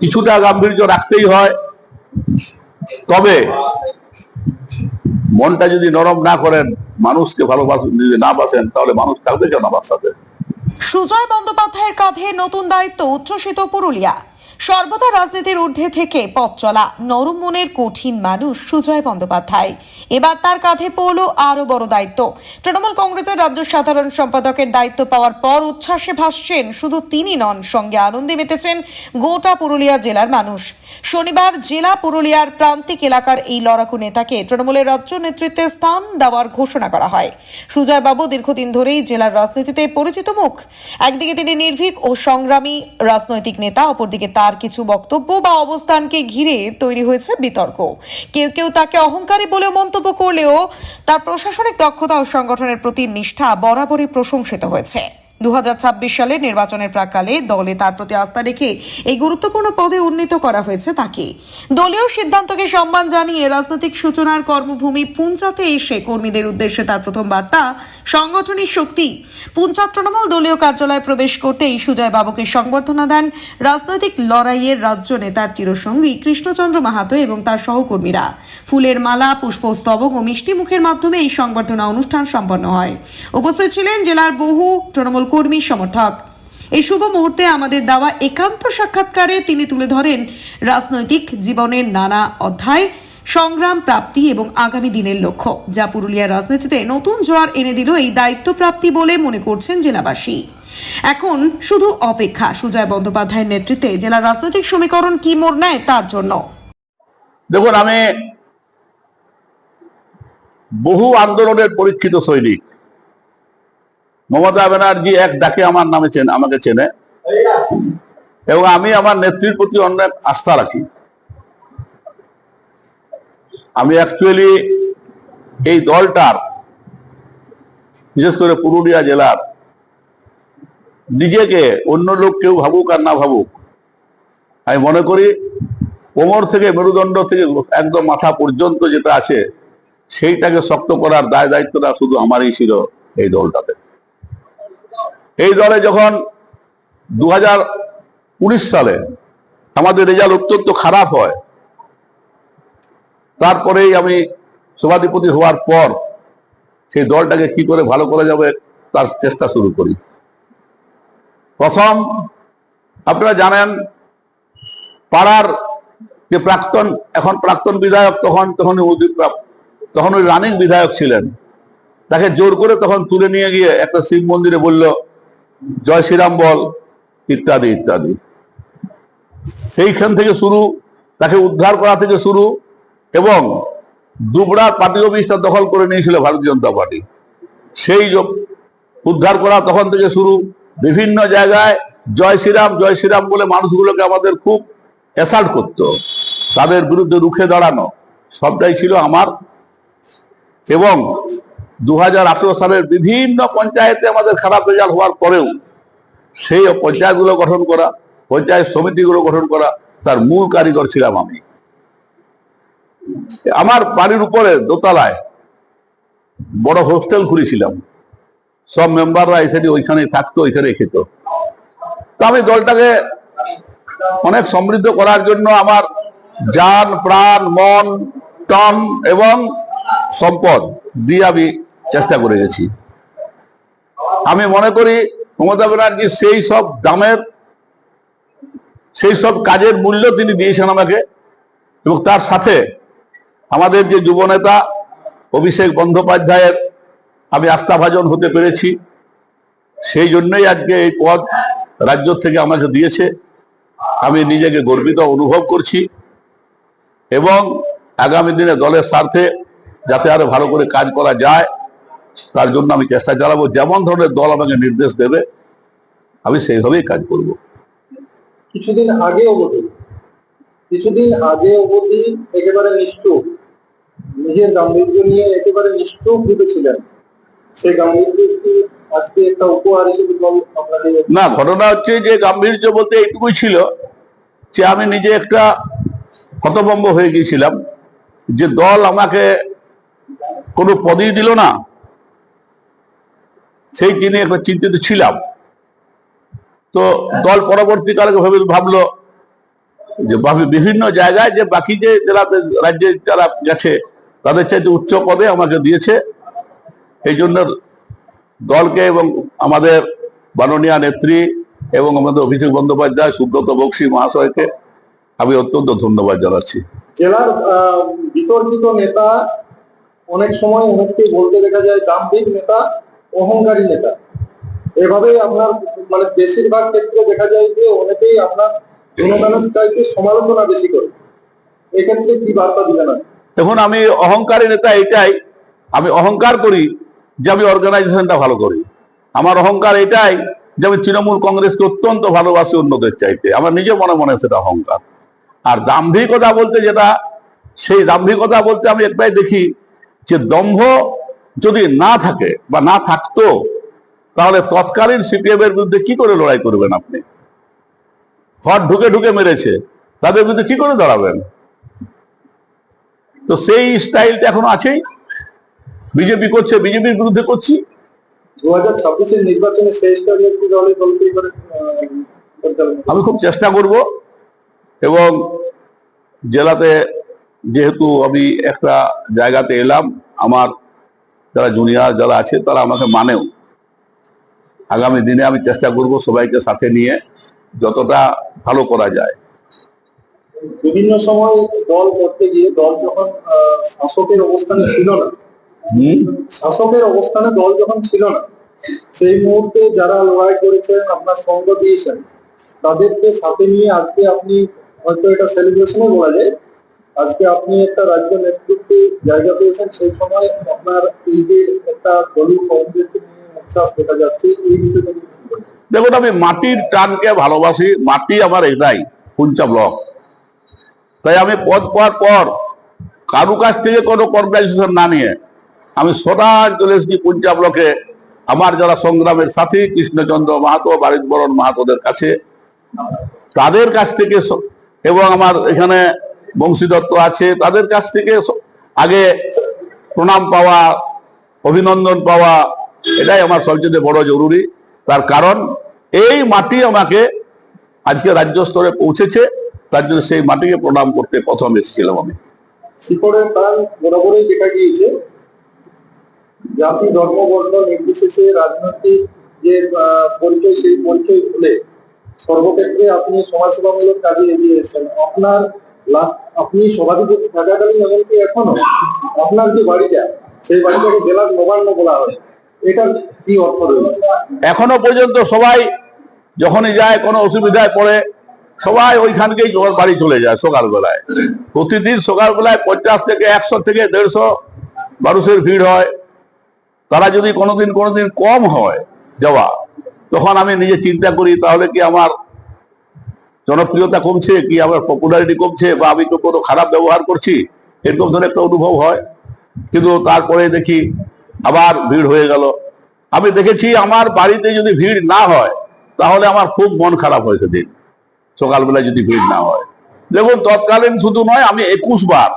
কিছুটা গাম্ভীর্য রাখতেই হয়। তবে মনটা যদি নরম না করেন, মানুষকে ভালোবাসেন, যদি না বাসেন, তাহলে মানুষ থাকবে কেন আমার সাথে? সুজয় বন্দ্যোপাধ্যায়ের কাঁধে নতুন দায়িত্ব, উচ্ছ্বসিত পুরুলিয়া। সর্বদা রাজনীতির ঊর্ধ্বে থেকে পথ চলা নরম মনের কঠিন মানুষ সুজয় বন্দ্যোপাধ্যায়। এবার তার কাঁধে পড়ল আরো বড় দায়িত্ব। তৃণমূল কংগ্রেসের রাজ্য সাধারণ সম্পাদকের দায়িত্ব পাওয়ার পর উচ্ছ্বাসে ভাসছেন শুধু তিনি নন, সঙ্গে আনন্দে মেতেছেন গোটা পুরুলিয়া জেলার মানুষ। শনিবার জেলা পুরুলিয়ার প্রান্তিক এলাকার এই লড়াকু নেতাকে তৃণমূলের রাজ্য নেতৃত্বে স্থান দেওয়ার ঘোষণা করা হয়। সুজয় বাবু দীর্ঘদিন ধরেই জেলার রাজনীতিতে পরিচিত মুখ। একদিকে তিনি নির্ভীক ও সংগ্রামী রাজনৈতিক নেতা, অপরদিকে তার কিছু বক্তব্য বা অবস্থানকে ঘিরে তৈরি হয়েছে বিতর্ক। কেউ কেউ তাকে অহংকারী বলেও মন্তব্য করলেও তার প্রশাসনিক দক্ষতা ও সংগঠনের প্রতি নিষ্ঠা বরাবরই প্রশংসিত হয়েছে। 2026 সালের নির্বাচনের প্রাক্কালে দলে তার প্রতি আস্থা রেখে এই গুরুত্বপূর্ণ পদে উন্নীত করা হয়েছে তাকে। দলীয় সিদ্ধান্তকে সম্মান জানিয়ে রাজনৈতিক সূচনার কর্মভূমি পুঞ্চাতে এসে কর্মীদের উদ্দেশ্যে তার প্রথম বার্তা সংগঠনের শক্তি। পুঞ্চাত তৃণমূল দলীয় কার্যালয়ে প্রবেশ করতেই সুজয় বাবুকে সংবর্ধনা দেন রাজনৈতিক লড়াইয়ের রাজ্য নেতার চিরসঙ্গী কৃষ্ণচন্দ্র মাহাতো এবং তার সহকর্মীরা। ফুলের মালা, পুষ্পস্তবক ও মিষ্টি মুখের মাধ্যমে এই সংবর্ধনা অনুষ্ঠান সম্পন্ন হয়। উপস্থিত ছিলেন জেলার বহু তৃণমূল কর্মী সমর্থক। এই শুভ মুহূর্তে আমাদের দেওয়া একান্ত সাক্ষাৎকারে তিনি তুলে ধরেন রাজনৈতিক জীবনের নানা অধ্যায়, সংগ্রাম, প্রাপ্তি এবং আগামী দিনের লক্ষ্য, যা পুরুলিয়ার রাজনীতিতে নতুন জোয়ার এনে দিল এই দায়িত্ব প্রাপ্তি বলে মনে করছেন জেলাবাসী। এখন শুধু অপেক্ষা সুজয় বন্দ্যোপাধ্যায়ের নেতৃত্বে জেলার রাজনৈতিক সমীকরণ কি মোড় নেয় তার জন্য। দেখুন, আমি বহু আন্দোলনের পরীক্ষিত সৈনিক। মমতা ব্যানার্জি এক ডাকে আমার নামে আমাকে চেনে এবং আমি আমার নেত্রীর প্রতি অনেক আস্থা রাখি। আমি অ্যাকচুয়ালি এই দলটার, বিশেষ করে পুরুলিয়া জেলার, নিজেকে অন্য লোক কেউ ভাবুক আর না ভাবুক, আমি মনে করি কোমর থেকে মেরুদণ্ড থেকে একদম মাথা পর্যন্ত যেটা আছে সেইটাকে শক্ত করার দায় দায়িত্বটা শুধু আমারই ছিল এই দলটাতে। এই দলে যখন 2019 সালে আমাদের রেজাল্ট অত্যন্ত খারাপ হয়, তারপরেই আমি সভাধিপতি হওয়ার পর সেই দলটাকে কি করে ভালো করা যাবে তার চেষ্টা শুরু করি। প্রথম, আপনারা জানেন, পাড়ার যে এখন প্রাক্তন বিধায়ক, তখন ওই রানিং বিধায়ক ছিলেন, তাকে জোর করে তখন তুলে নিয়ে গিয়ে একটা শিব মন্দিরে বলল জয় শ্রীরাম বল, ইত্যাদি ইত্যাদি। সেইখান থেকে শুরু, তাকে উদ্ধার করা থেকে শুরু, এবং দুবড়ার পার্টি অফিসটা দখল করে নিয়েছিল ভারতীয় জনতা পার্টি, সেই উদ্ধার করা তখন থেকে শুরু। বিভিন্ন জায়গায় জয় শ্রীরাম বলে মানুষগুলোকে আমাদের খুব অ্যাসাল্ট করতো, তাদের বিরুদ্ধে রুখে দাঁড়ানো, সবটাই ছিল আমার। এবং 2018 সালের বিভিন্ন পঞ্চায়েতে আমাদের খারাপ রেজাল্ট হওয়ার পরেও সেই পঞ্চায়েতগুলো গঠন করা, পঞ্চায়েত সমিতিগুলো গঠন করা, তার মূল কারিগর ছিলাম আমি। আমার বাড়ির উপরে দোতলায় বড় হোস্টেল খুলেছিলাম, সব মেম্বাররা এসে ওইখানে থাকতো, ওইখানে খেত। তো আমি দলটাকে অনেক সমৃদ্ধ করার জন্য আমার জান, প্রাণ, মন, টন এবং সম্পদ দিয়ে আমি চেষ্টা করে গেছি। আমি মনে করি মমতা ব্যানার্জি সেই সব কাজের মূল্য তিনি দিয়েছেন আমাকে, এবং তার সাথে আমাদের যে যুব নেতা অভিষেক বন্দ্যোপাধ্যায়ের আমি আস্থাভাজন হতে পেরেছি, সেই জন্যই আজকে এই পদ রাজ্য থেকে আমাকে দিয়েছে। আমি নিজেকে গর্বিত অনুভব করছি এবং আগামী দিনে দলের স্বার্থে যাতে আরো ভালো করে কাজ করা যায় তার জন্য আমি চেষ্টা চালাবো। যেমন ধরনের দল আমাকে নির্দেশ দেবে আমি সেইভাবেই কাজ করব। কিছুদিন আগে অবধি একেবারে নিষ্ঠুর, নিজের গাম্ভীর্য নিয়ে একেবারে নিষ্ঠুর ভেবেছিলেন, সেই গাম্ভীর্য আজকে একটা উপহার হিসেবে দল আপনাকে। না, ঘটনা হচ্ছে যে গাম্ভীর্য বলতে এইটুকুই ছিল যে আমি নিজে একটা হতভম্ব হয়ে গিয়েছিলাম যে দল আমাকে কোনো পদই দিল না, সেই নিয়ে একটা চিন্তিত ছিলাম। তো দল পরবর্তীকালে ভাবলো যে বিভিন্ন জায়গায় যে বাকি যে জেলাতে রাজ্যে যারা গেছে তাদের চাইতে উচ্চ পদে আমাকে দিয়েছে। এই জন্য দলকে এবং আমাদের মাননীয় নেত্রী এবং আমাদের অভিষেক বন্দ্যোপাধ্যায়, সুব্রত বক্সী মহাশয়কে আমি অত্যন্ত ধন্যবাদ জানাচ্ছি। জেলার বিতর্কিত নেতা, অনেক সময় অনেককে বলতে দেখা যায় দাম্ভিক নেতা, অহংকারী নেতা, এভাবে আপনার মানে বেশিরভাগ ক্ষেত্রে দেখা যায় যে অনেকেই আপনার গুণগানের চাইতে সমালোচনা বেশি করে। এক্ষেত্রে কি বার্তা দিবেন? দেখুন, আমি অহংকারী নেতা এটাই, আমি অহংকার করি যে আমি অর্গানাইজেশনটা ভালো করি। আমার অহংকার এটাই যে আমি তৃণমূল কংগ্রেসকে অত্যন্ত ভালোবাসি অন্যদের চাইতে। আমার নিজে মনে মনে সেটা অহংকার। আর দাম্ভিকতা বলতে যেটা, সেই দাম্ভিকতা বলতে আমি একটাই দেখি যে দম্ভ যদি না থাকে বা না থাকতো তাহলে তৎকালীন সিপিএম এর বিরুদ্ধে কি করে লড়াই করবেন আপনি? ঘর ঢুকে ঢুকে মেরেছে, তাদের বিরুদ্ধে কি করে দাঁড়াবেন? তো সেই স্টাইলটা এখনো আছেই। বিজেপি করছে, বিজেপির বিরুদ্ধে করছি। 2026-এর নির্বাচনে সেই স্টাইলের কি দলে চলতেই পারে? আমি খুব চেষ্টা করব, এবং জেলাতে যেহেতু আমি একটা জায়গাতে এলাম, আমার যারা জুনিয়র যারা আছে তারা আমাকে মানেও। আগামী দিনে আমি চেষ্টা করব সবাইকে সাথে নিয়ে যতটা ভালো করা যায়। বিভিন্ন সময় দল করতে গিয়ে দল যখন শাসকের অবস্থানে ছিল না, শাসকের অবস্থানে দল যখন ছিল না, সেই মুহূর্তে যারা লড়াই করেছেন, আপনার সঙ্গ দিয়েছেন, তাদেরকে সাথে নিয়ে আজকে আপনি হয়তো এটা সেলিব্রেশনও বলা যায়, আজকে আপনি একটা রাজ্য নেতৃত্বে জায়গা পেয়েছেন। সেই সময় আপনার এই যে একটা দলীয় কংগ্রেসকে নিয়ে উচ্ছ্বাস দেখা যাচ্ছে, এই বিষয়টা দেখুন, আমি মাটির টানকে ভালোবাসি। মাটি আমার এটাই পুঞ্চা ব্লক। তাই আমি পদ পাওয়ার পর কারু কাছ থেকে কোনো কর্পোরেশন না নিয়ে আমি সদা চলে এসেছি পুঞ্চা ব্লকে আমার যারা সংগ্রামের সাথী কৃষ্ণচন্দ্র মাহাতো, বারিকবরণ মাহাতোদের কাছে, তাদের কাছ থেকে, এবং আমার এখানে বংশী দত্ত আছে, তাদের কাছ থেকে আগে প্রণাম পাওয়া, অভিনন্দন পাওয়া, এটাই আমার সবচেয়ে বড় জরুরি। তার কারণ এই মাটি আমাকে আজকে রাজ্য স্তরে পৌঁছেছে, তার জন্য সেই মাটিকে প্রণাম করতে প্রথম এসেছিলাম আমি। শিকড়ের টান বরাবরই দেখা গিয়েছে। জাতি, ধর্ম, বর্ণ নির্বিশেষে রাজনৈতিক যে পরিচয়, সেই পরিচয় ভুলে সর্বক্ষেত্রে আপনি সমাজসেবামূলক কাজে এগিয়ে এসেছেন। আপনি সভাধিপতি থাকাকালীন এমনকি এখনো আপনার যে বাড়িটা, সেই বাড়িটাকে জেলার নবান্ন বলা হয়, এটার কি অর্থ রয়েছে? এখনো পর্যন্ত সবাই যখনই যায়, কোনো অসুবিধায় পড়ে, সবাই ওইখানকেই বাড়ি চলে যায় সকালবেলায়। প্রতিদিন সকালবেলায় 50 থেকে 100 থেকে 150 মানুষের ভিড় হয়। তারা যদি কোনোদিন কম হয় যাওয়া, তখন আমি নিজে চিন্তা করি তাহলে কি আমার জনপ্রিয়তা কমছে, কি আমার পপুলারিটি কমছে, বা আমি তো কোনো খারাপ ব্যবহার করছি, এরকম ধরনের একটা অনুভব হয়। কিন্তু তারপরে দেখি আবার ভিড় হয়ে গেল। আমি দেখেছি আমার বাড়িতে যদি ভিড় না হয় তাহলে আমার খুব মন খারাপ হয় সেদিন, সকালবেলায় যদি ভিড় না হয়। দেখুন, তৎকালীন শুধু নয়, আমি 21 বার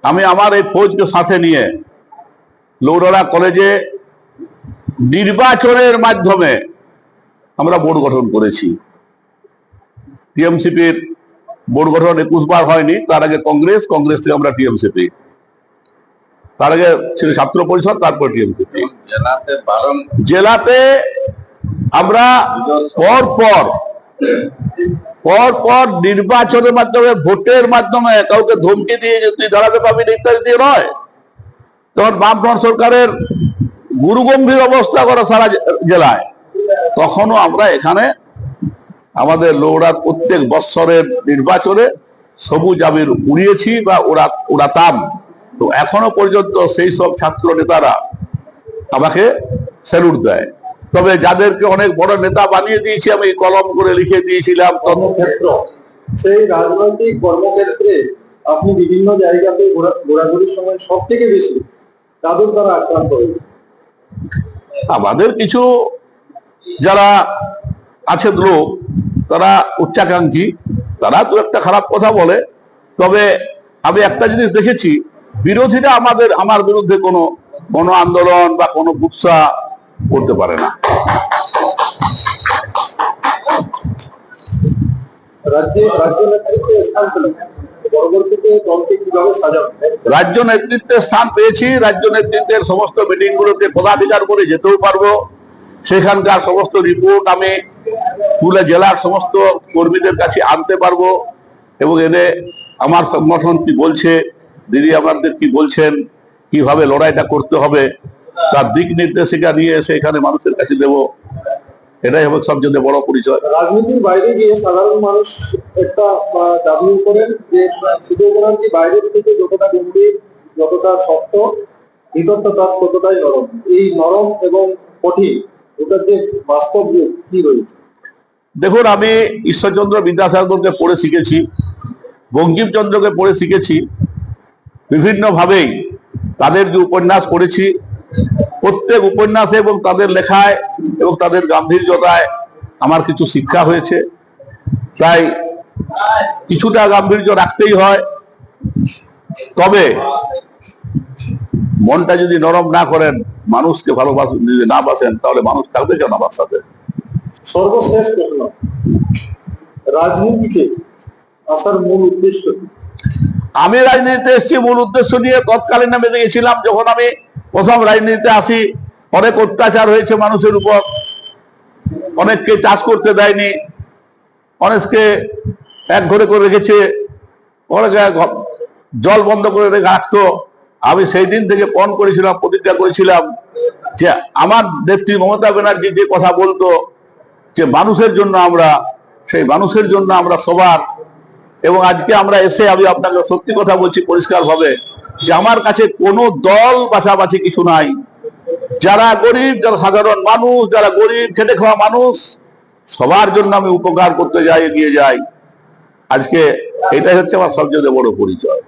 আমি আমার এই ফৌজকে সাথে নিয়ে লৌড়া কলেজে নির্বাচনের মাধ্যমে আমরা বোর্ড গঠন করেছি। টিএমসিপির বোর্ড গঠন 21 বার হয়নি, তার আগে কংগ্রেস থেকে আমরা টিএমসিপি, তার আগে ছিল ছাত্র পরিষদ, তারপর টিএমসিপি। জেলাতে আমরা পর নির্বাচনের মাধ্যমে, ভোটের মাধ্যমে কাউকে ধমকি দিয়ে যে তুই দাঁড়াতে পারবি না ইত্যাদি দিয়ে নয়। তখন বামফ্রন্ট সরকারের গুরুগম্ভীর অবস্থা করা সারা জেলায়, তখনও আমরা এখানে আমাদের লৌড়ার প্রত্যেক বৎসরের নির্বাচনে সবুজ আবির উড়িয়েছি বা উড়াতাম। তো এখনো পর্যন্ত সেই সব ছাত্র নেতারা আমাকে স্যালুট দেয়। তবে যাদেরকে অনেক বড় নেতা বানিয়ে দিয়েছি, আমি কলম করে লিখে দিয়েছিলাম, কর্মক্ষেত্র, সেই রাজনৈতিক কর্মক্ষেত্রে আপনি বিভিন্ন জায়গাতে ঘোরাঘুরির সময় সব থেকে বেশি তাদের দ্বারা আক্রান্ত হয়েছে? আমাদের কিছু যারা আছে লোক, তারা উচ্চাকাঙ্ক্ষী, তারা দু একটা খারাপ কথা বলে। তবে আমি একটা জিনিস দেখেছি, বিরোধীরা আমার বিরুদ্ধে কোনো গণ আন্দোলন বা কোনো বুৎসা করতে পারে না। রাজ্য নেতৃত্বে স্থান পেলেন, পরবর্তীতে দলকে কিভাবে সাজাবেন? রাজ্য নেতৃত্বে স্থান পেয়েছি, রাজ্য নেতৃত্বের সমস্ত মিটিং গুলোতে পদাধিকার করে যেতেও পারবো। সেখানকার সমস্ত রিপোর্ট আমি তুলে জেলার সমস্ত কর্মীদের কাছে আনতে পারবো, এবং এনে আমার সংগঠন কি বলছে, দিদি আমাদের কি বলছেন, কিভাবে লড়াইটা করতে হবে তার দিক নির্দেশিকা নিয়ে এসে এখানে মানুষের কাছে দেবো। এটাই হবে সবচেয়ে বড় পরিচয়। রাজনীতির বাইরে গিয়ে সাধারণ মানুষ একটা দাবিও করেন যে শুধু ব্যানার্জি বাইরের থেকে যতটা গম্ভীর, যতটা শক্ত, ভিতরটা তার ততটাই নরম। এই নরম এবং কঠিন ওটার যে বাস্তব রূপ কি রয়েছে? দেখুন, আমি ঈশ্বরচন্দ্র বিদ্যাসাগরকে পড়ে শিখেছি, বঙ্কিমচন্দ্রকে পড়ে শিখেছি, বিভিন্ন ভাবেই তাদের যে উপন্যাস পড়েছি, প্রত্যেক উপন্যাসে এবং তাদের লেখায় এবং তাদের গাম্ভীর্যতায় আমার কিছু শিক্ষা হয়েছে। তাই কিছুটা গাম্ভীর্য রাখতেই হয়, তবে মনটা যদি নরম না করেন, মানুষকে ভালোবাসেন, যদি না বাসেন, তাহলে মানুষ থাকবে কেন আমার সাথে? সর্বশেষ প্রশ্ন, রাজনীতিতে আসার মূল উদ্দেশ্য কি? আমি রাজনীতিতে এসেছি মূল উদ্দেশ্য নিয়ে। তৎকালীন আমি দেখেছিলাম, যখন আমি প্রথম রাজনীতিতে আসি, অনেক অত্যাচার হয়েছে মানুষের উপর, অনেককে চাষ করতে দেয়নি, অনেককে এক ঘরে করে রেখেছে, অনেকে জল বন্ধ করে রেখে রাখতো। আমি সেই দিন থেকে পণ করেছিলাম, প্রতিজ্ঞা করেছিলাম যে আমার নেত্রী মমতা ব্যানার্জি যে কথা বলতো যে মানুষের জন্য আমরা, সেই মানুষের জন্য আমরা সবার। এবং আজকে আমরা এসে, আমি আপনাকে সত্যি কথা বলছি পরিষ্কার ভাবে, যে আমার কাছে কোনো দল বাছাবাছি কিছু নাই। যারা গরিব, যারা সাধারণ মানুষ, যারা গরিব খেটে খাওয়া মানুষ, সবার জন্য আমি উপকার করতে যাই, এগিয়ে যাই। আজকে এটাই হচ্ছে আমার সবচেয়ে বড় পরিচয়।